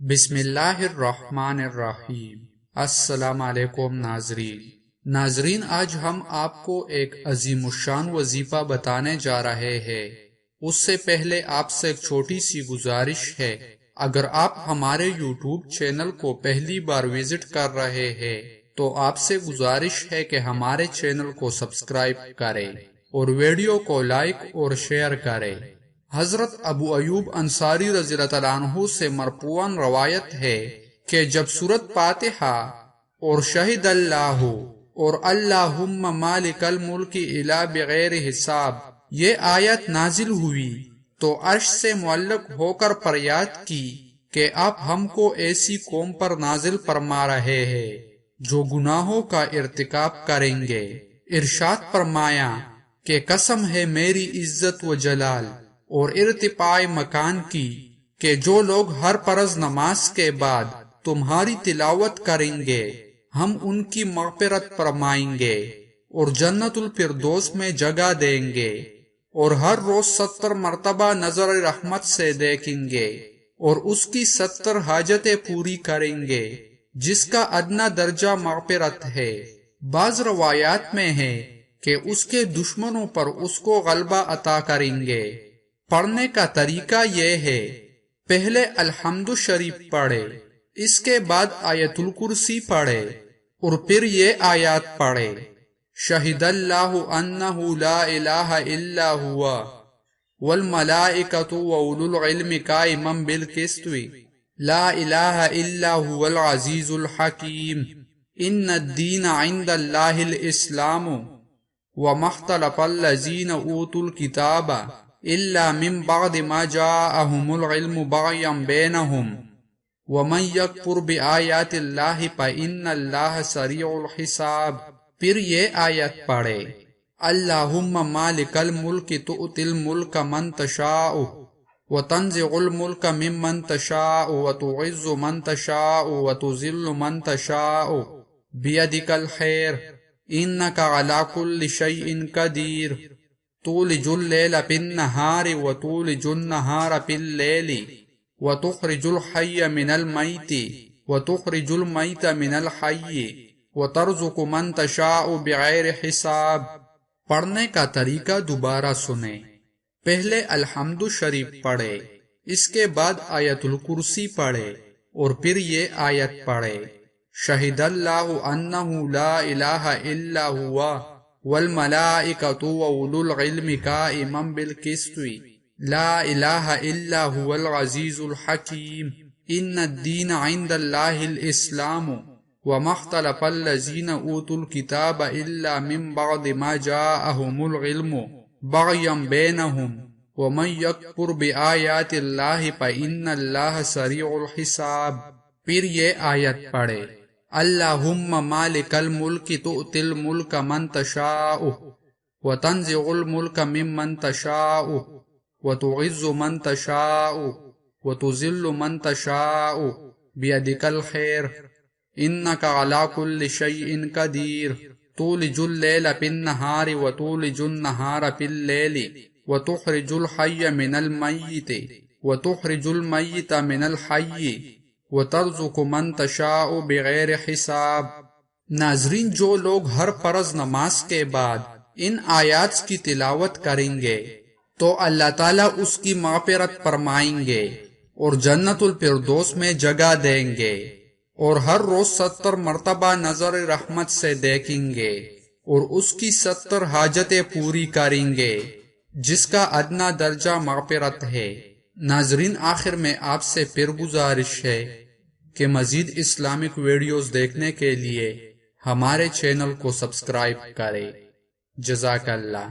بسم اللہ الرحمن الرحیم۔ السلام علیکم ناظرین، آج ہم آپ کو ایک عظیم الشان وظیفہ بتانے جا رہے ہیں۔ اس سے پہلے آپ سے ایک چھوٹی سی گزارش ہے، اگر آپ ہمارے یوٹیوب چینل کو پہلی بار وزٹ کر رہے ہیں تو آپ سے گزارش ہے کہ ہمارے چینل کو سبسکرائب کریں اور ویڈیو کو لائک اور شیئر کریں۔ حضرت ابو ایوب انصاری رضی اللہ عنہ سے مرفوعاً روایت ہے کہ جب سورۃ فاتحہ اور شہد اللہ اور اللہم مالک الملک الا بغیر حساب یہ آیت نازل ہوئی تو عرش سے معلق ہو کر فریاد کی کہ آپ ہم کو ایسی قوم پر نازل فرما رہے ہیں جو گناہوں کا ارتکاب کریں گے۔ ارشاد فرمایا کہ قسم ہے میری عزت و جلال اور ارتفاع مکان کی کہ جو لوگ ہر فرض نماز کے بعد تمہاری تلاوت کریں گے ہم ان کی مغفرت فرمائیں گے اور جنت الفردوس میں جگہ دیں گے، اور ہر روز 70 مرتبہ نظر رحمت سے دیکھیں گے اور اس کی 70 حاجتیں پوری کریں گے جس کا ادنا درجہ مغفرت ہے۔ بعض روایات میں ہے کہ اس کے دشمنوں پر اس کو غلبہ عطا کریں گے۔ پڑھنے کا طریقہ یہ ہے، پہلے الحمد شریف پڑھے، اس کے بعد آیت الکرسی پڑھے اور پھر یہ آیات پڑھے: شہد اللہ انہ لا الہ الا ہوا والملائکۃ واولو العلم قائما بالقسط لا الہ الا هو العزیز الحکیم ان الدین عند اللہ الاسلام وما اختلف الذین اوتوا الکتاب الا من بعد ما جاءهم العلم بغیا بینہم ومن یکفر بآیات اللہ فإن اللہ سریع الحساب۔ پھر یہ آیت پڑھے: اللہم مالک الملک تؤتی الملک من تشاء وتنزع الملک ممن تشاء وتعز من تشاء وتذل من تشاء بیدک الخیر انک علی کل شیء قدیر تولج اللیل فی النہار وتولج النہار فی اللیل وتخرج الحی من المیت وتخرج المیت من الحی وترزق من تشاء بغیر حساب۔ پڑھنے کا طریقہ دوبارہ سنیں، پہلے الحمد شریف پڑھے، اس کے بعد آیت الکرسی پڑھے اور پھر یہ آیت پڑھے: شہد اللہ انہ لا الہ الا ہوا والملائکۃ واولو العلم قائما بالقسط لا الہ الا هو العزیز الحکیم ان الدین عند اللہ الاسلام وما اختلف الذین اوتوا الکتاب الا من بعد ما جاءهم العلم بغیا بینہم ومن یکفر بآیات اللہ فإن اللہ سریع الحساب۔ پھر یہ آیت پڑھے: اللہم مالک الملک تؤتی الملک من تشاء وتنزع الملک ممن تشاء وتعز من تشاء وتذل من تشاء بیدک الخیر انک علی کل شیء قدیر تولج اللیل فی النہار وتولج النہار فی اللیل وتخرج الحی من المیت وتخرج المیت من الحی وترزق من تشاء بغیر حساب۔ ناظرین، جو لوگ ہر فرض نماز کے بعد ان آیات کی تلاوت کریں گے تو اللہ تعالیٰ اس کی مغفرت فرمائیں گے اور جنت الفردوس میں جگہ دیں گے، اور ہر روز 70 مرتبہ نظر رحمت سے دیکھیں گے اور اس کی 70 حاجتیں پوری کریں گے جس کا ادنا درجہ مغفرت ہے۔ ناظرین، آخر میں آپ سے پھر گزارش ہے کہ مزید اسلامک ویڈیوز دیکھنے کے لیے ہمارے چینل کو سبسکرائب کریں۔ جزاک اللہ۔